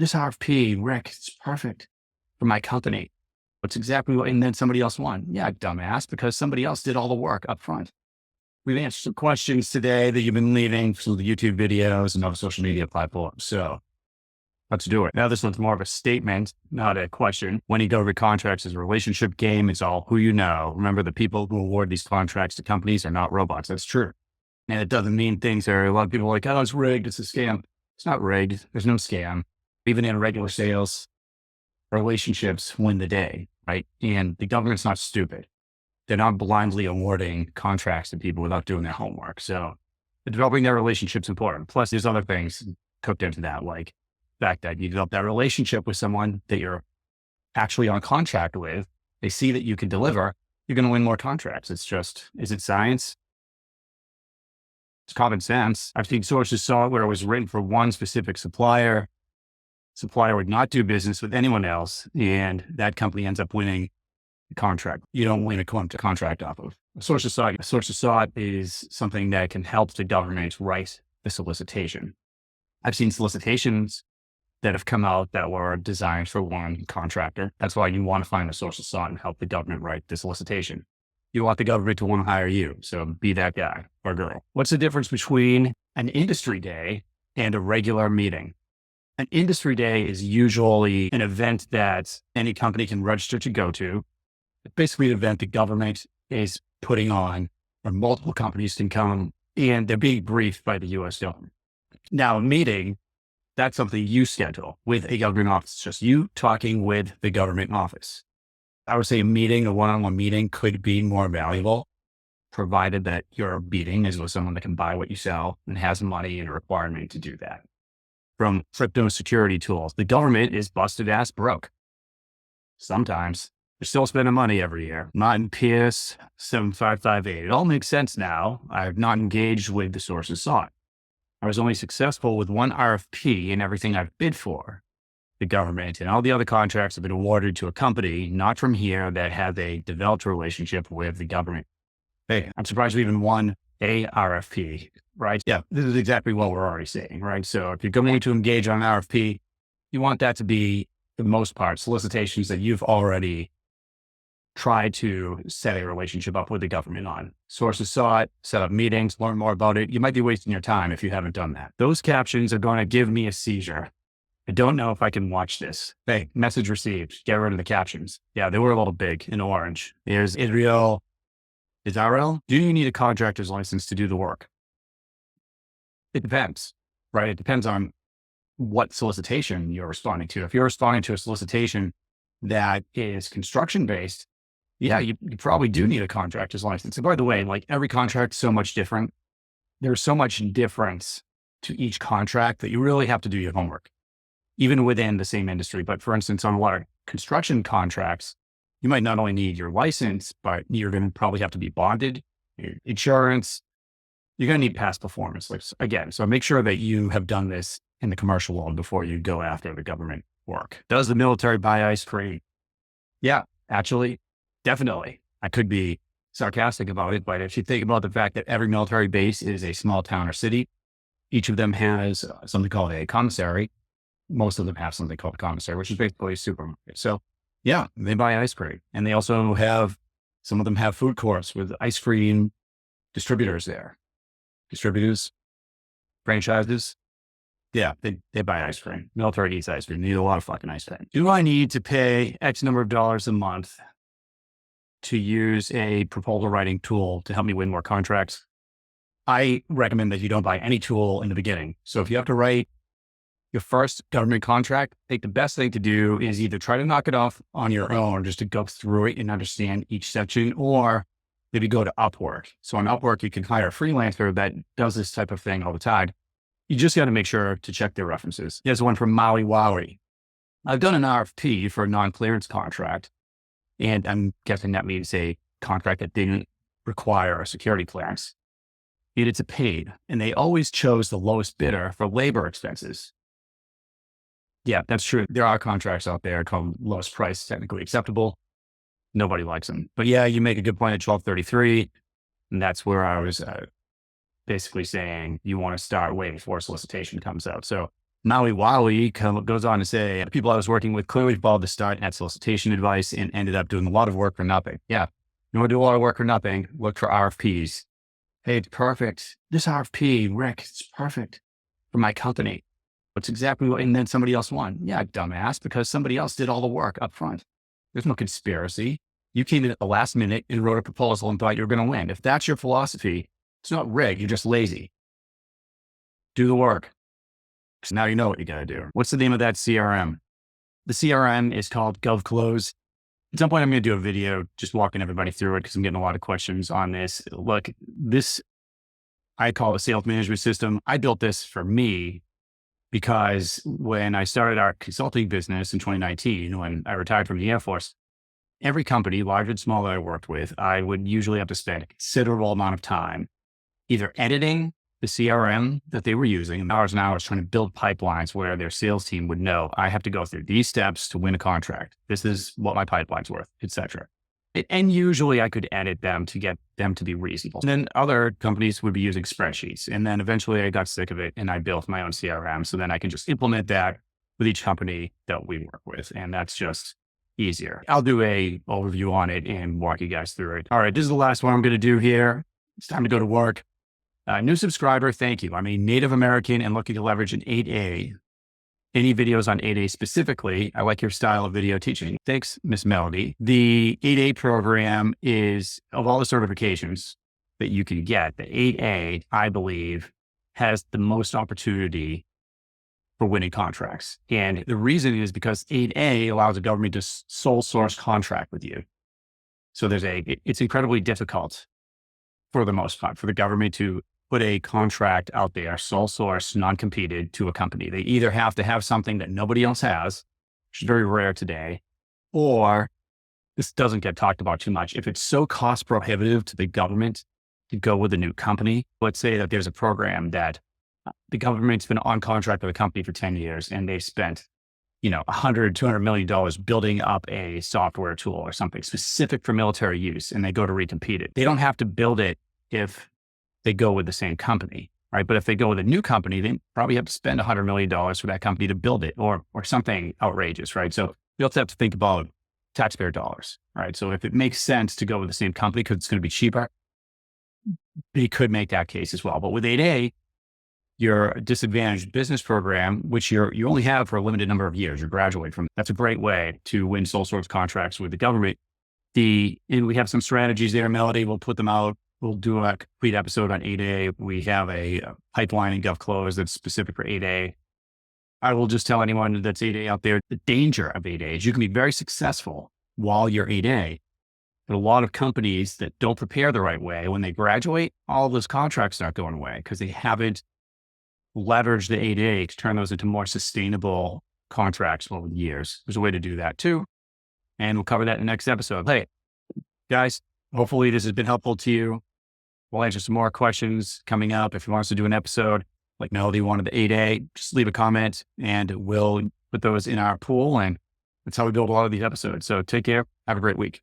this RFP, Rick, it's perfect for my company. It's exactly what, and then somebody else won. Yeah, dumbass, because somebody else did all the work up front. We've answered some questions today that you've been leaving from the YouTube videos and other social media platforms. So let's do it. Now, this one's more of a statement, not a question. When you go over contracts, is a relationship game. It's all who you know. Remember, the people who award these contracts to companies are not robots. That's true. And it doesn't mean things are, a lot of people are like, oh, it's rigged. It's a scam. It's not rigged. There's no scam. Even in regular sales, relationships win the day, right? And the government's not stupid. They're not blindly awarding contracts to people without doing their homework. So developing that relationship's important. Plus, there's other things cooked into that, like the fact that you develop that relationship with someone that you're actually on contract with. They see that you can deliver, you're going to win more contracts. It's just, is it science? It's common sense. I've seen sources saw it where it was written for one specific supplier. Supplier would not do business with anyone else, and that company ends up winning the contract. You don't win a contract off of a source of sought. A source of sought is something that can help the government write the solicitation. I've seen solicitations that have come out that were designed for one contractor. That's why you want to find a source of sought and help the government write the solicitation. You want the government to want to hire you. So be that guy or girl. What's the difference between an industry day and a regular meeting? An industry day is usually an event that any company can register to go to. It's basically an event the government is putting on, where multiple companies can come and they're being briefed by the U.S. government. Now, a meeting, that's something you schedule with a government office, just you talking with the government office. I would say a meeting, a one-on-one meeting could be more valuable, provided that your meeting is with someone that can buy what you sell and has money and a requirement to do that. From crypto security tools, the government is busted ass broke. Sometimes they're still spending money every year. Martin Pierce, 7558. It all makes sense now. I have not engaged with the sources sought. I was only successful with one RFP in everything I've bid for. The government and all the other contracts have been awarded to a company, not from here, that has a developed relationship with the government. Hey, I'm surprised we even won a RFP, right? Yeah, this is exactly what we're already saying, right? So if you're going to engage on an RFP, you want that to be, for the most part, solicitations that you've already tried to set a relationship up with the government on. Sources sought, set up meetings, learn more about it. You might be wasting your time if you haven't done that. Those captions are going to give me a seizure. I don't know if I can watch this. Hey, message received. Get rid of the captions. Yeah, they were a little big in orange. Here's Israel. Is RL? Do you need a contractor's license to do the work? It depends, right? It depends on what solicitation you're responding to. If you're responding to a solicitation that is construction-based, yeah, you probably do need a contractor's license. And by the way, like every contract is so much different. There's so much difference to each contract that you really have to do your homework, even within the same industry. But for instance, on a lot of construction contracts, you might not only need your license, but you're going to probably have to be bonded, your insurance. You're going to need past performance. Like, again, so make sure that you have done this in the commercial world before you go after the government work. Does the military buy ice cream? Yeah, actually, definitely. I could be sarcastic about it, but if you think about the fact that every military base is a small town or city, each of them has something called a commissary. Most of them have something called a commissary, which is basically a supermarket. So yeah, they buy ice cream. And they also have, some of them have food courts with ice cream distributors there. Distributors, franchises. Yeah, they buy ice cream. Military eats ice cream. They need a lot of fucking ice cream. Do I need to pay X number of dollars a month to use a proposal writing tool to help me win more contracts? I recommend that you don't buy any tool in the beginning. So if you have to write your first government contract, I think the best thing to do is either try to knock it off on your own, just to go through it and understand each section, or maybe go to Upwork. So on Upwork, you can hire a freelancer that does this type of thing all the time. You just got to make sure to check their references. Here's one from Maui Wowie. I've done an RFP for a non-clearance contract, and I'm guessing that means a contract that didn't require a security clearance. And it's a paid, and they always chose the lowest bidder for labor expenses. Yeah, that's true. There are contracts out there called lowest price, technically acceptable. Nobody likes them. But yeah, you make a good point at 1233. And that's where I was basically saying you want to start waiting before solicitation comes out. So Maui Wowie goes on to say, the people I was working with clearly followed the start and solicitation advice and ended up doing a lot of work for nothing. Yeah. You want to do a lot of work for nothing? Look for RFPs. Hey, it's perfect. This RFP, Rick, it's perfect for my company. It's exactly what, and then somebody else won. Yeah, dumbass, because somebody else did all the work up front. There's no conspiracy. You came in at the last minute and wrote a proposal and thought you were going to win. If that's your philosophy, it's not rigged. You're just lazy. Do the work. So now you know what you got to do. What's the name of that CRM? The CRM is called GovClose. At some point, I'm going to do a video just walking everybody through it because I'm getting a lot of questions on this. Look, this I call a sales management system. I built this for me because when I started our consulting business in 2019, when I retired from the Air Force, every company, large and small that I worked with, I would usually have to spend a considerable amount of time either editing the CRM that they were using, hours and hours trying to build pipelines where their sales team would know, I have to go through these steps to win a contract. This is what my pipeline's worth, et cetera. And usually I could edit them to get them to be reasonable. And then other companies would be using spreadsheets. And then eventually I got sick of it and I built my own CRM. So then I can just implement that with each company that we work with. And that's just easier. I'll do a overview on it and walk you guys through it. All right, this is the last one I'm going to do here. It's time to go to work. New subscriber, thank you. I'm a Native American and looking to leverage an 8A. Any videos on 8A specifically? I like your style of video teaching. Thanks, Miss Melody. The 8A program is, of all the certifications that you can get, the 8A, I believe, has the most opportunity for winning contracts. And the reason is because 8A allows the government to sole source contract with you. So it's incredibly difficult for the most part for the government to put a contract out there, sole source, non-competed to a company. They either have to have something that nobody else has, which is very rare today, or this doesn't get talked about too much. If it's so cost prohibitive to the government to go with a new company, let's say that there's a program that the government's been on contract with a company for 10 years and they've spent, $100, $200 million building up a software tool or something specific for military use, and they go to recompete it. They don't have to build it if they go with the same company, right? But if they go with a new company, they probably have to spend $100 million for that company to build it or something outrageous, right? So you also have to think about taxpayer dollars, right? So if it makes sense to go with the same company because it's going to be cheaper, they could make that case as well. But with 8A, your disadvantaged business program, which you only have for a limited number of years, you graduate from, that's a great way to win sole source contracts with the government. And we have some strategies there, Melody. We'll put them out. We'll do a complete episode on 8A. We have a pipeline in GovClose that's specific for 8A. I will just tell anyone that's 8A out there, the danger of 8A is you can be very successful while you're 8A. But a lot of companies that don't prepare the right way, when they graduate, all of those contracts start going away because they haven't leveraged the 8A to turn those into more sustainable contracts over the years. There's a way to do that too. And we'll cover that in the next episode. Hey, guys, hopefully this has been helpful to you. We'll answer some more questions coming up. If you want us to do an episode like Melody wanted the 8A, just leave a comment and we'll put those in our pool. And that's how we build a lot of these episodes. So take care. Have a great week.